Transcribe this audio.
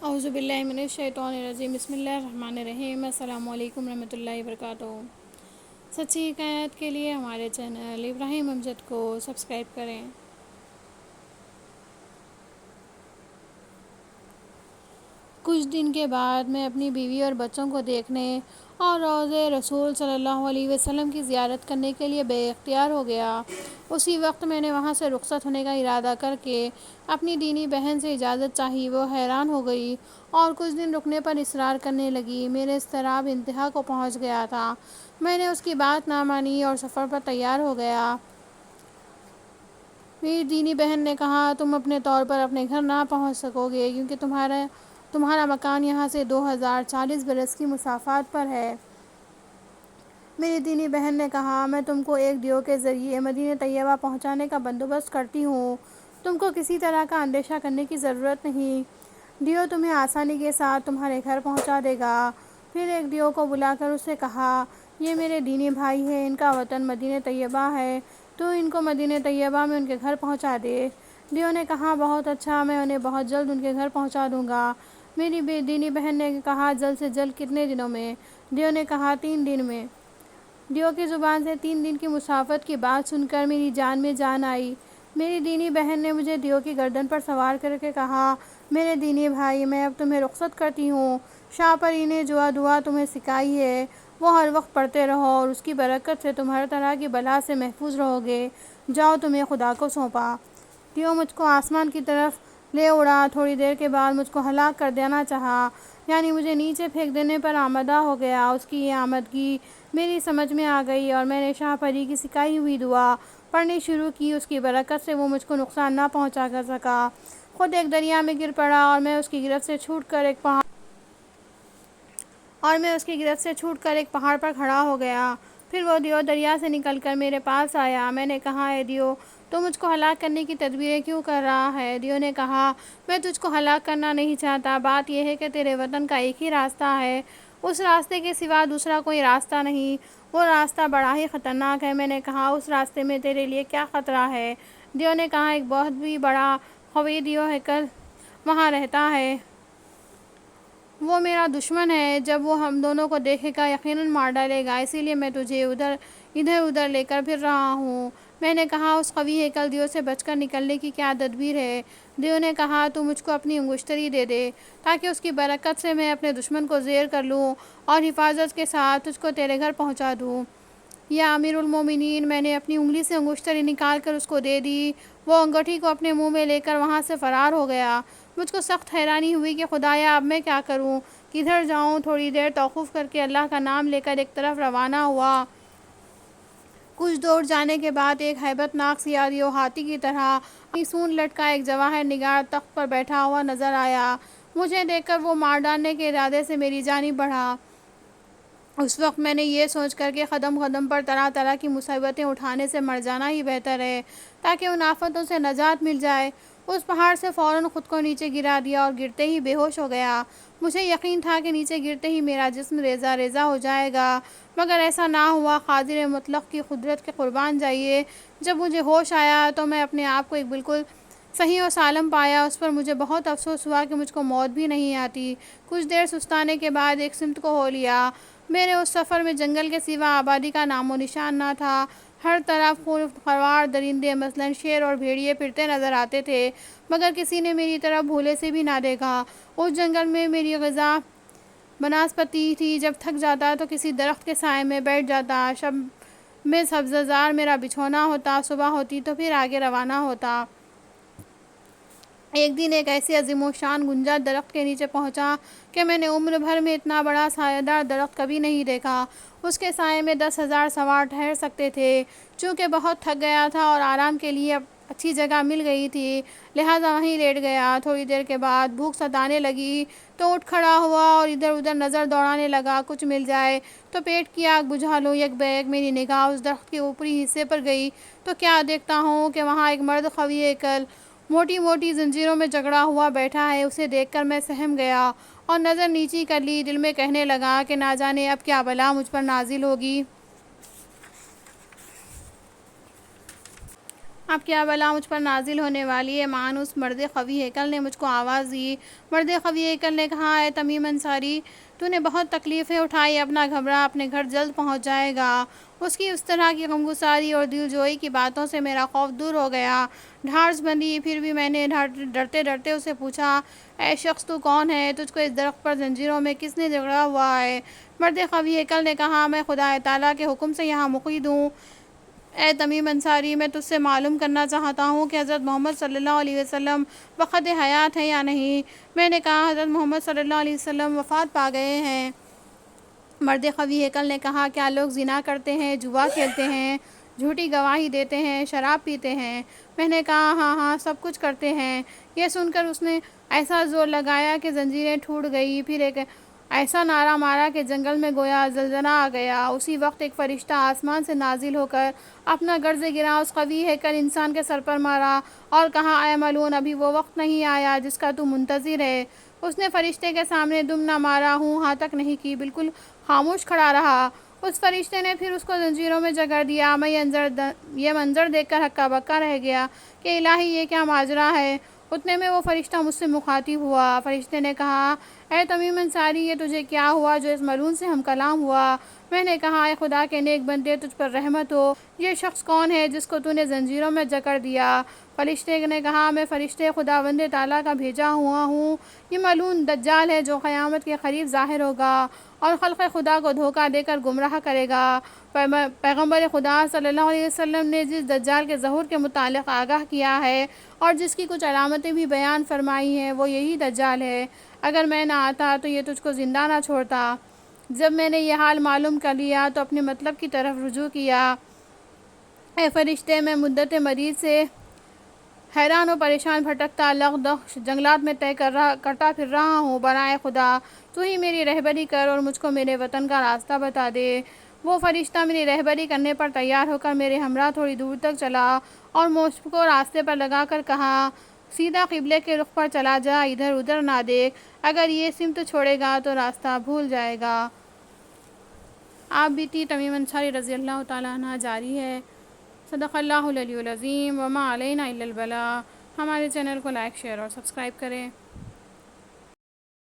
اعوذ باللہ من الشیطان الرجیم بسم اللہ الرحمن الرحیم السلام علیکم ورحمۃ اللہ وبرکاتہ۔ سچی حکایات کے لیے ہمارے چینل ابراہیم امجد کو سبسکرائب کریں۔ کچھ دن کے بعد میں اپنی بیوی اور بچوں کو دیکھنے اور روضہ رسول صلی اللہ علیہ وسلم کی زیارت کرنے کے لیے بے اختیار ہو گیا۔ اسی وقت میں نے وہاں سے رخصت ہونے کا ارادہ کر کے اپنی دینی بہن سے اجازت چاہی۔ وہ حیران ہو گئی اور کچھ دن رکنے پر اصرار کرنے لگی۔ میرے اضطراب انتہا کو پہنچ گیا تھا۔ میں نے اس کی بات نہ مانی اور سفر پر تیار ہو گیا۔ میری دینی بہن نے کہا، تم اپنے طور پر اپنے گھر نہ پہنچ سکو گے کیونکہ تمہارا مکان یہاں سے 2040 برس کی مسافت پر ہے۔ میری دینی بہن نے کہا، میں تم کو ایک دیو کے ذریعے مدینہ طیبہ پہنچانے کا بندوبست کرتی ہوں۔ تم کو کسی طرح کا اندیشہ کرنے کی ضرورت نہیں۔ دیو تمہیں آسانی کے ساتھ تمہارے گھر پہنچا دے گا۔ پھر ایک دیو کو بلا کر اس سے کہا، یہ میرے دینی بھائی ہیں، ان کا وطن مدینہ طیبہ ہے، تو ان کو مدینہ طیبہ میں ان کے گھر پہنچا دے۔ دیو نے کہا، بہت اچھا، میں انہیں بہت جلد ان کے گھر پہنچا دوں گا۔ میری دینی بہن نے کہا، جلد سے جلد کتنے دنوں میں؟ دیو نے کہا، 3 دن میں۔ دیو کی زبان سے 3 دن کی مسافت کی بات سن کر میری جان میں جان آئی۔ میری دینی بہن نے مجھے دیو کی گردن پر سوار کر کے کہا، میرے دینی بھائی، میں اب تمہیں رخصت کرتی ہوں۔ شاہ پری نے جو دعا تمہیں سکھائی ہے وہ ہر وقت پڑھتے رہو اور اس کی برکت سے تم ہر طرح کی بلا سے محفوظ رہو گے۔ جاؤ، تمہیں خدا کو سونپا۔ دیو مجھ کو آسمان کی طرف لے اڑا۔ تھوڑی دیر کے بعد مجھ کو ہلاک کر دینا چاہا، یعنی مجھے نیچے پھینک دینے پر آمادہ ہو گیا۔ اس کی یہ آمادگی میری سمجھ میں آ گئی اور میں نے شاہ پری کی سکھائی ہوئی دعا پڑھنی شروع کی۔ اس کی برکت سے وہ مجھ کو نقصان نہ پہنچا کر سکا۔ خود ایک دریا میں گر پڑا اور میں اس کی گرفت سے چھوٹ کر ایک پہاڑ پر کھڑا ہو گیا۔ پھر وہ دیو دریا سے نکل کر میرے پاس آیا۔ میں نے کہا، اے دیو، تو مجھ کو ہلاک کرنے کی تدبیریں کیوں کر رہا ہے؟ دیو نے کہا، میں تجھ کو ہلاک کرنا نہیں چاہتا۔ بات یہ ہے کہ تیرے وطن کا ایک ہی راستہ ہے، اس راستے کے سوا دوسرا کوئی راستہ نہیں۔ وہ راستہ بڑا ہی خطرناک ہے۔ میں نے کہا، اس راستے میں تیرے لیے کیا خطرہ ہے؟ دیو نے کہا، ایک بہت ہی بڑا قوی دیو ہیکل وہاں رہتا ہے۔ وہ میرا دشمن ہے۔ جب وہ ہم دونوں کو دیکھے گا یقیناً مار ڈالے گا، اسی لیے میں تجھے ادھر ادھر لے کر پھر رہا ہوں۔ میں نے کہا، اس قوی ہیکل دیو سے بچ کر نکلنے کی کیا تدبیر ہے؟ دیو نے کہا، تو مجھ کو اپنی انگشتری دے دے تاکہ اس کی برکت سے میں اپنے دشمن کو زیر کر لوں اور حفاظت کے ساتھ تجھ کو تیرے گھر پہنچا دوں۔ یا امیر المومنین، میں نے اپنی انگلی سے انگشتری نکال کر اس کو دے دی۔ وہ انگوٹھی کو اپنے منہ میں لے کر وہاں سے فرار ہو گیا۔ مجھ کو سخت حیرانی ہوئی کہ خدایا، اب میں کیا کروں، کدھر جاؤں؟ تھوڑی دیر توقف کر کے اللہ کا نام لے کر ایک طرف روانہ ہوا۔ کچھ دور جانے کے بعد ایک ہیبت ناک سیاہ دیو ہاتھی کی طرح اپنی سونڈ لٹکائے ایک جواہر نگار تخت پر بیٹھا ہوا نظر آیا۔ مجھے دیکھ کر وہ مار ڈالنے کے ارادے سے میری جانب بڑھا۔ اس وقت میں نے یہ سوچ کر کہ قدم قدم پر طرح طرح کی مصیبتیں اٹھانے سے مر جانا ہی بہتر ہے تاکہ ان آفتوں سے نجات مل جائے، اس پہاڑ سے فوراً خود کو نیچے گرا دیا اور گرتے ہی بے ہوش ہو گیا۔ مجھے یقین تھا کہ نیچے گرتے ہی میرا جسم ریزہ ریزہ ہو جائے گا، مگر ایسا نہ ہوا۔ قادر مطلق کی قدرت کے قربان جائیے، جب مجھے ہوش آیا تو میں اپنے آپ کو ایک بالکل صحیح و سالم پایا۔ اس پر مجھے بہت افسوس ہوا کہ مجھ کو موت بھی نہیں آتی۔ کچھ دیر سستانے کے بعد ایک سمت کو ہو لیا۔ میرے اس سفر میں جنگل کے سوا آبادی کا نام و نشان نہ تھا۔ ہر طرف خور خوار درندے مثلاً شیر اور بھیڑیے پھرتے نظر آتے تھے، مگر کسی نے میری طرف بھولے سے بھی نہ دیکھا۔ اس جنگل میں میری غذا بناسپتی تھی۔ جب تھک جاتا تو کسی درخت کے سائے میں بیٹھ جاتا۔ شب میں سبزہ زار میرا بچھونا ہوتا۔ صبح ہوتی تو پھر آگے روانہ ہوتا۔ ایک دن ایک ایسے عظیم و شان گنجا درخت کے نیچے پہنچا کہ میں نے عمر بھر میں اتنا بڑا سایہ دار درخت کبھی نہیں دیکھا۔ اس کے سائے میں 10,000 سوار ٹھہر سکتے تھے۔ چونکہ بہت تھک گیا تھا اور آرام کے لیے اچھی جگہ مل گئی تھی، لہٰذا وہیں لیٹ گیا۔ تھوڑی دیر کے بعد بھوک ستانے لگی تو اٹھ کھڑا ہوا اور ادھر ادھر نظر دوڑانے لگا، کچھ مل جائے تو پیٹ کی آگ بجھا لوں۔ یک بیک میری نگاہ اس درخت کے اوپری حصے پر گئی تو کیا دیکھتا ہوں کہ وہاں ایک مرد قوی ہیکل موٹی موٹی زنجیروں میں جکڑا ہوا بیٹھا ہے۔ اسے دیکھ کر میں سہم گیا اور نظر نیچی کر لی۔ دل میں کہنے لگا کہ نہ جانے اب کیا بلا مجھ پر نازل ہوگی۔ اب کیا بلا مجھ پر نازل ہونے والی ہے۔ مانوس مرد قوی ہیکل نے مجھ کو آواز دی۔ مرد قوی ہیکل نے کہا، اے تمیم انصاری، تو نے بہت تکلیفیں اٹھائی، اپنا گھبرا، اپنے گھر جلد پہنچ جائے گا۔ اس کی اس طرح کی غمگساری اور دل جوئی کی باتوں سے میرا خوف دور ہو گیا۔ ڈھارس بندھی، پھر بھی میں نے ڈرتے ڈرتے اسے پوچھا، اے شخص تو کون ہے؟ تجھ کو اس درخت پر زنجیروں میں کس نے جکڑا ہوا ہے؟ مرد قوی ہیکل نے کہا، میں خدا تعالیٰ کے حکم سے یہاں مقید ہوں۔ اے تمیم انصاری، میں تجھ سے معلوم کرنا چاہتا ہوں کہ حضرت محمد صلی اللہ علیہ وسلم وقت حیات ہے یا نہیں۔ میں نے کہا، حضرت محمد صلی اللہ علیہ وسلم وفات پا گئے ہیں۔ مرد قوی ہیکل نے کہا، کیا لوگ زنا کرتے ہیں، جوا کھیلتے ہیں، جھوٹی گواہی دیتے ہیں، شراب پیتے ہیں؟ میں نے کہا، ہاں ہاں، سب کچھ کرتے ہیں۔ یہ سن کر اس نے ایسا زور لگایا کہ زنجیریں ٹوٹ گئی، پھر ایک ایسا نعرہ مارا کہ جنگل میں گویا زلزلہ آ گیا۔ اسی وقت ایک فرشتہ آسمان سے نازل ہو کر اپنا گرز گراں اس قوی ہیکل انسان کے سر پر مارا اور کہا، اے ملعون، ابھی وہ وقت نہیں آیا جس کا تو منتظر ہے۔ اس نے فرشتے کے سامنے دم نہ مارا، ہوں ہاں تک نہیں کی، بالکل خاموش کھڑا رہا۔ اس فرشتے نے پھر اس کو زنجیروں میں جکڑ دیا۔ میں یہ منظر دیکھ کر ہکا بکا رہ گیا کہ الہی، یہ کیا ماجرا ہے؟ اتنے میں وہ فرشتہ مجھ سے مخاطب ہوا۔ فرشتے نے کہا، اے تمیم انصاری، یہ تجھے کیا ہوا جو اس ملعون سے ہم کلام ہوا؟ میں نے کہا، اے خدا کے نیک بندے، تجھ پر رحمت ہو، یہ شخص کون ہے جس کو تو نے زنجیروں میں جکڑ دیا؟ فرشتے نے کہا، میں فرشتے خداوند تعالیٰ کا بھیجا ہوا ہوں۔ یہ ملعون دجال ہے جو قیامت کے قریب ظاہر ہوگا اور خلق خدا کو دھوکہ دے کر گمراہ کرے گا۔ پیغمبر خدا صلی اللہ علیہ وسلم نے جس دجال کے ظہور کے متعلق آگاہ کیا ہے اور جس کی کچھ علامتیں بھی بیان فرمائی ہیں، وہ یہی دجال ہے۔ اگر میں نہ آتا تو یہ تجھ کو زندہ نہ چھوڑتا۔ جب میں نے یہ حال معلوم کر لیا تو اپنے مطلب کی طرف رجوع کیا۔ اے فرشتے، میں مدت مدید سے حیران و پریشان بھٹکتا لغدغ جنگلات میں طے کرتا پھر رہا ہوں۔ برائے خدا تو ہی میری رہبری کر اور مجھ کو میرے وطن کا راستہ بتا دے۔ وہ فرشتہ میری رہبری کرنے پر تیار ہو کر میرے ہمراہ تھوڑی دور تک چلا اور مجھ کو راستے پر لگا کر کہا، سیدھا قبلے کے رخ پر چلا جا، ادھر ادھر نہ دیکھ، اگر یہ سمت چھوڑے گا تو راستہ بھول جائے گا۔ آپ بیتی تمیم انصاری رضی اللہ تعالیٰ عنہ جاری ہے۔ صدق اللہ العلی العظیم، وما علینا الا البلاغ۔ ہمارے چینل کو لائک، شیئر اور سبسکرائب کریں۔